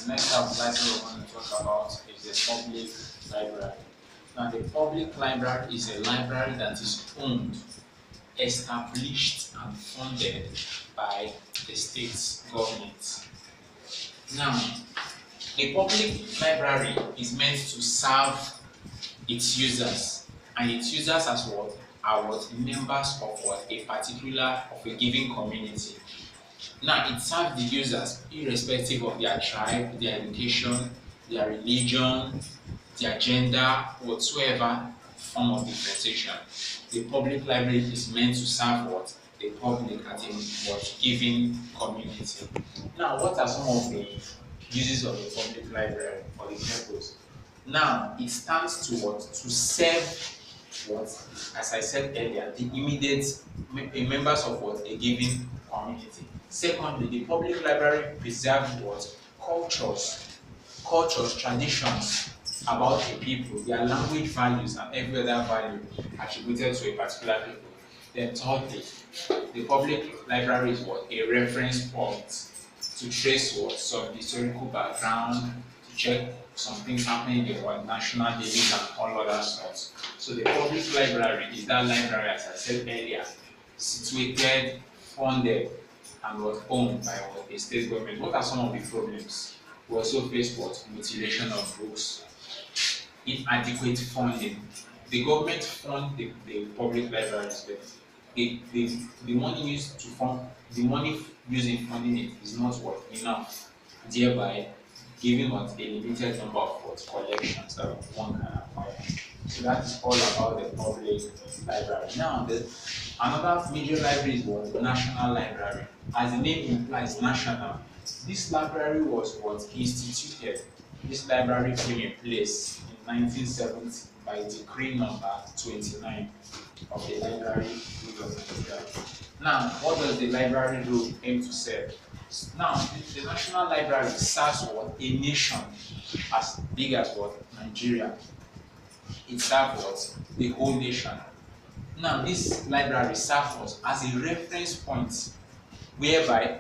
The next type of library we're going to talk about is the public library. Now, the public library is a library that is owned, established, and funded by the state government. Now, the public library is meant to serve its users, and its users as what are what members of what a particular of a given community. Now, it serves the users irrespective of their tribe, their education, their religion, their gender, whatsoever form of differentiation. The public library is meant to serve what the public at a what given community. Now, what are some of the uses of the public library for the purpose? Now, it stands to what? To serve what, as I said earlier, the immediate members of what a given community. Secondly, the public library preserves what cultures, traditions about a people, their language values, and every other value attributed to a particular people. Then thirdly, the public library is what a reference point to trace what some historical background, to check some things happening in the national dailies and all other sorts. So the public library is that library, as I said earlier, situated, funded, and was owned by what a state government. What are some of the problems? We also face what mutilation of books, inadequate funding. The government fund the public libraries, but the money used to fund the money used in funding it is not what enough, thereby giving us a limited number of what collections that one can acquire. So that is all about the public library. Now, another major library is what the National Library. As the name implies, national. This library was what instituted. This library came in place in 1970 by Decree number 29 of the Library Rule of Nigeria. Now, what does the library rule aim to serve? Now, the National Library serves what a nation as big as what Nigeria. It serves what the whole nation. Now, this library serves us as a reference point whereby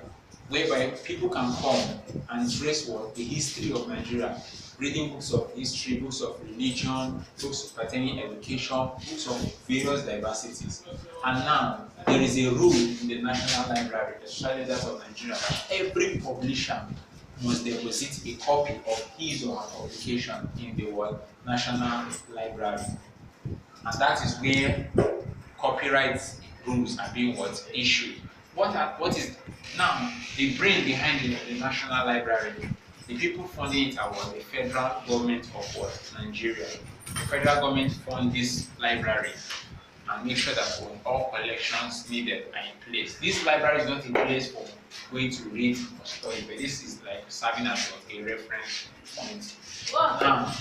people can come and trace what the history of Nigeria, reading books of history, books of religion, books pertaining education, books of various diversities. And now there is a rule in the National Library, especially that of Nigeria, that every publisher must deposit a copy of his or her publication in the National Library. And that is where copyright rules are being issued. What is now the brain behind the National Library? The people funding it are the federal government of Nigeria. The federal government fund this library and make sure that all collections needed are in place. This library is not in place for going to read or study, but this is like serving as a reference point. Now,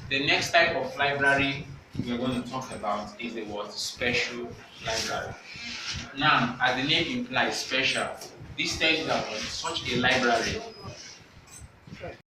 the next type of library we are going to talk about is the special library. Now, as the name implies, special, this tells you that such a library